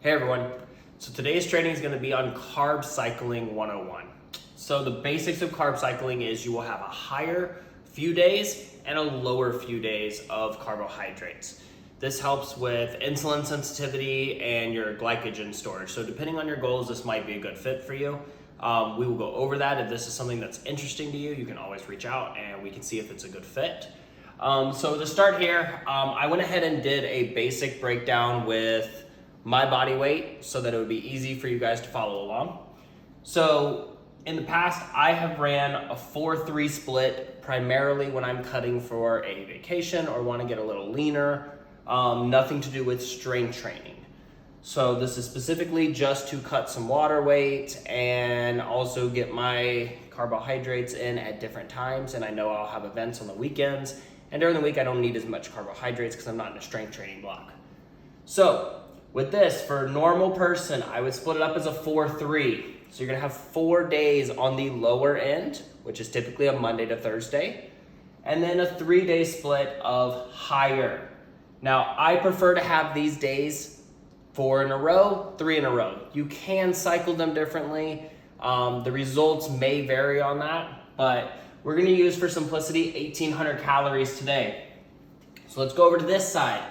Hey everyone, so today's training is going to be on Carb Cycling 101. So the basics of carb cycling is you will have a higher few days and a lower few days of carbohydrates. This helps with insulin sensitivity and your glycogen storage. So depending on your goals, this might be a good fit for you. We will go over that. If this is something that's interesting to you, you can always reach out and we can see if it's a good fit. So to start here, I went ahead and did a basic breakdown with my body weight so that it would be easy for you guys to follow along. So in the past, I have ran a 4-3 split primarily when I'm cutting for a vacation or want to get a little leaner, nothing to do with strength training. So this is specifically just to cut some water weight and also get my carbohydrates in at different times. And I know I'll have events on the weekends, and during the week I don't need as much carbohydrates because I'm not in a strength training block. So with this, for a normal person, I would split it up as a 4-3. So you're gonna have 4 days on the lower end, which is typically a Monday to Thursday, and then a 3-day split of higher. Now, I prefer to have these days 4 in a row, 3 in a row. You can cycle them differently. The results may vary on that, but we're gonna use, for simplicity, 1,800 calories today. So let's go over to this side.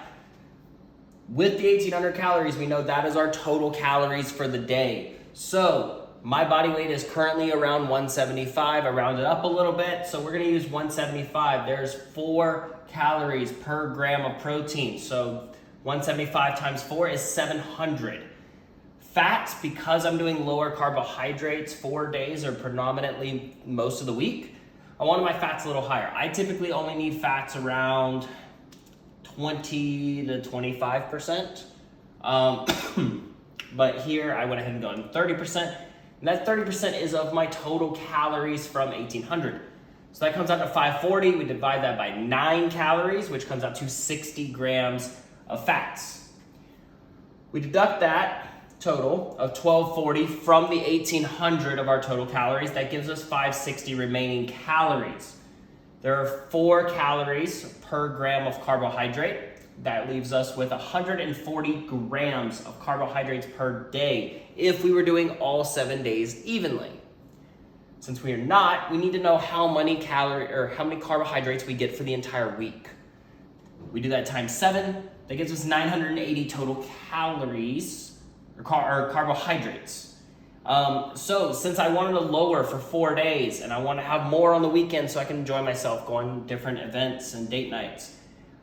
With the 1,800 calories, we know that is our total calories for the day. So my body weight is currently around 175. I rounded up a little bit, so we're gonna use 175. There's 4 calories per gram of protein. So 175 times 4 is 700. Fats, because I'm doing lower carbohydrates 4 days or predominantly most of the week, I wanted my fats a little higher. I typically only need fats around 20 to 25%. But here I went ahead and gone 30%. And that 30% is of my total calories from 1,800. So that comes out to 540. We divide that by 9 calories, which comes out to 60 grams of fats. We deduct that total of 1,240 from the 1,800 of our total calories. That gives us 560 remaining calories. There are 4 calories per gram of carbohydrate. That leaves us with 140 grams of carbohydrates per day if we were doing all 7 days evenly. Since we are not, we need to know how many carbohydrates we get for the entire week. We do that times 7. That gives us 980 total calories or carbohydrates. So since I wanted to lower for 4 days and I want to have more on the weekend so I can enjoy myself, go on different events and date nights,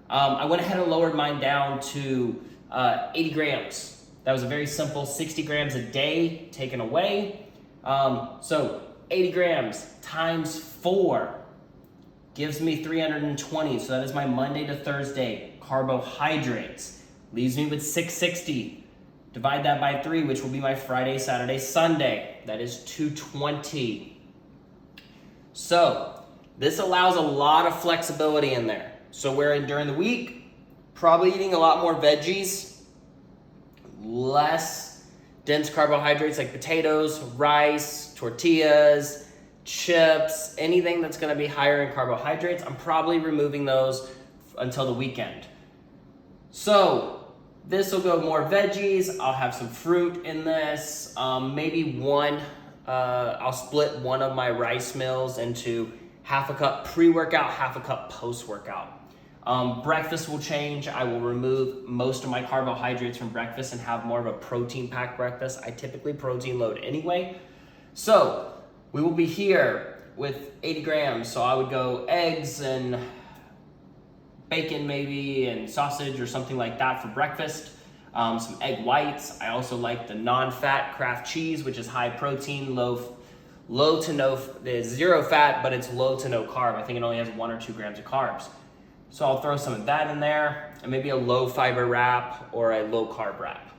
I went ahead and lowered mine down to 80 grams. That was a very simple 60 grams a day taken away. So 80 grams times 4 gives me 320. So that is my Monday to Thursday carbohydrates. Leaves me with 660. Divide that by 3, which will be my Friday, Saturday, Sunday. That is 220. So this allows a lot of flexibility in there. So where during the week, probably eating a lot more veggies, less dense carbohydrates like potatoes, rice, tortillas, chips, anything that's gonna be higher in carbohydrates, I'm probably removing those until the weekend. So this will go more veggies. I'll have some fruit in this. Maybe I'll split one of my rice meals into half a cup pre-workout, half a cup post-workout. Breakfast will change. I will remove most of my carbohydrates from breakfast and have more of a protein-packed breakfast. I typically protein load anyway. So we will be here with 80 grams. So I would go eggs and bacon maybe and sausage or something like that for breakfast. Some egg whites. I also like the non-fat Kraft cheese, which is high protein, low to no, there's 0 fat, but it's low to no carb. I think it only has 1 or 2 grams of carbs. So I'll throw some of that in there and maybe a low fiber wrap or a low carb wrap.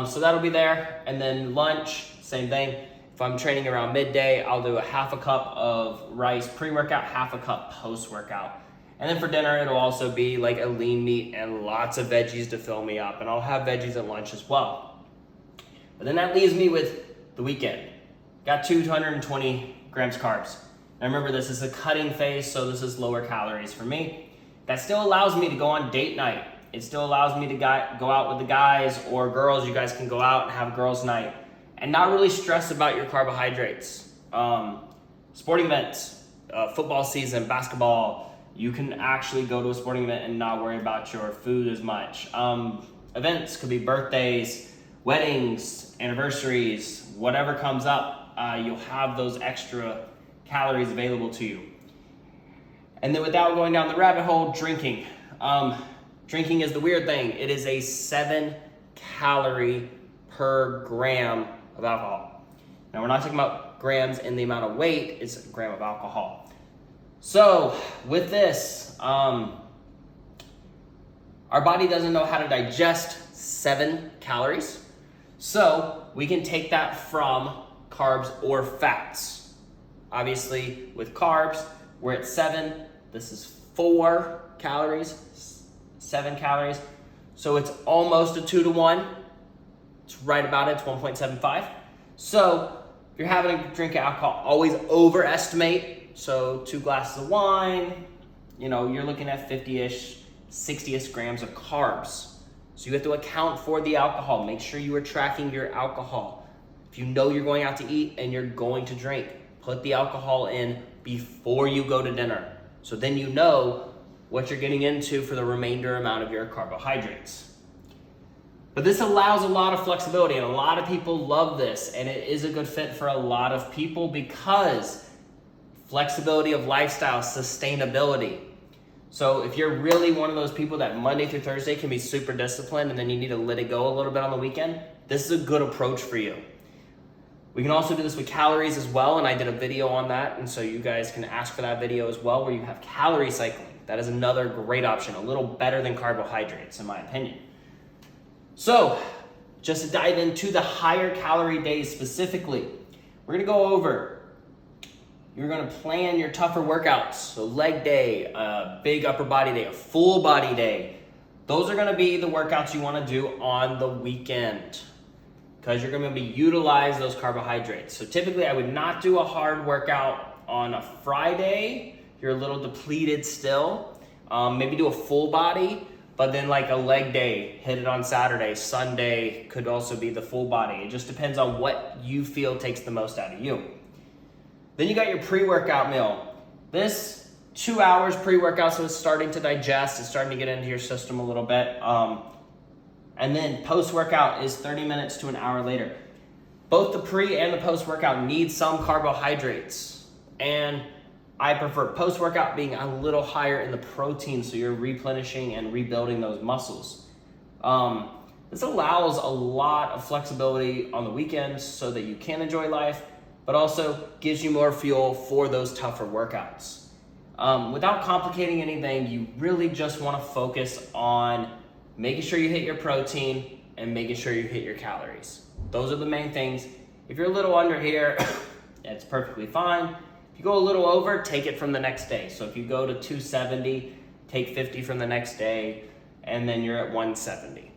So that'll be there. And then lunch, same thing. If I'm training around midday, I'll do a half a cup of rice pre-workout, half a cup post-workout. And then for dinner, it'll also be like a lean meat and lots of veggies to fill me up. And I'll have veggies at lunch as well. But then that leaves me with the weekend. Got 220 grams carbs. Now remember, this is a cutting phase, so this is lower calories for me. That still allows me to go on date night It still allows me to go out with the guys or girls. You guys can go out and have girls' night and not really stress about your carbohydrates. Sporting events, football season, basketball, you can actually go to a sporting event and not worry about your food as much. Events could be birthdays, weddings, anniversaries, whatever comes up, you'll have those extra calories available to you. And then without going down the rabbit hole, drinking. Drinking is the weird thing. It is a 7 calorie per gram of alcohol. Now we're not talking about grams in the amount of weight, it's a gram of alcohol. So with this, our body doesn't know how to digest 7 calories. So we can take that from carbs or fats. Obviously with carbs, we're at 7, this is 4 calories, 7 calories. So it's almost a 2 to 1. It's right about it, it's 1.75. So if you're having a drink of alcohol, always overestimate. So 2 glasses of wine, you're looking at 50-ish, 60-ish grams of carbs. So you have to account for the alcohol. Make sure you are tracking your alcohol. If you know you're going out to eat and you're going to drink, put the alcohol in before you go to dinner. So then you know what you're getting into for the remainder amount of your carbohydrates. But this allows a lot of flexibility, and a lot of people love this, and it is a good fit for a lot of people because flexibility of lifestyle, sustainability. So if you're really one of those people that Monday through Thursday can be super disciplined and then you need to let it go a little bit on the weekend, this is a good approach for you. We can also do this with calories as well, and I did a video on that, and so you guys can ask for that video as well, where you have calorie cycling. That is another great option, a little better than carbohydrates in my opinion. So just to dive into the higher calorie days specifically, we're gonna go over, you're gonna plan your tougher workouts. So leg day, a big upper body day, a full body day. Those are gonna be the workouts you wanna do on the weekend because you're gonna be utilize those carbohydrates. So typically I would not do a hard workout on a Friday. You're a little depleted still. Maybe do a full body, but then like a leg day, hit it on Saturday. Sunday could also be the full body. It just depends on what you feel takes the most out of you. Then you got your pre-workout meal. This 2 hours pre-workout, so it's starting to digest, it's starting to get into your system a little bit. And then post-workout is 30 minutes to an hour later. Both the pre and the post-workout need some carbohydrates. And I prefer post-workout being a little higher in the protein, so you're replenishing and rebuilding those muscles. This allows a lot of flexibility on the weekends so that you can enjoy life, but also gives you more fuel for those tougher workouts. Without complicating anything, you really just want to focus on making sure you hit your protein and making sure you hit your calories. Those are the main things. If you're a little under here, it's perfectly fine. If you go a little over, take it from the next day. So if you go to 270, take 50 from the next day, and then you're at 170.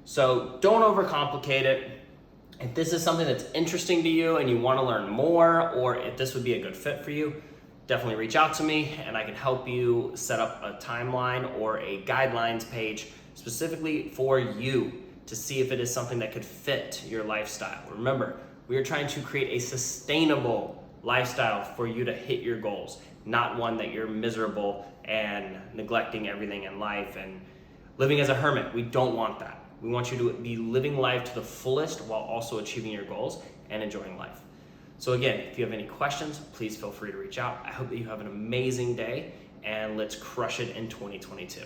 So don't overcomplicate it. If this is something that's interesting to you and you want to learn more, or if this would be a good fit for you, definitely reach out to me and I can help you set up a timeline or a guidelines page specifically for you to see if it is something that could fit your lifestyle. Remember, we are trying to create a sustainable lifestyle for you to hit your goals, not one that you're miserable and neglecting everything in life and living as a hermit. We don't want that. We want you to be living life to the fullest while also achieving your goals and enjoying life. So again, if you have any questions, please feel free to reach out. I hope that you have an amazing day and let's crush it in 2022.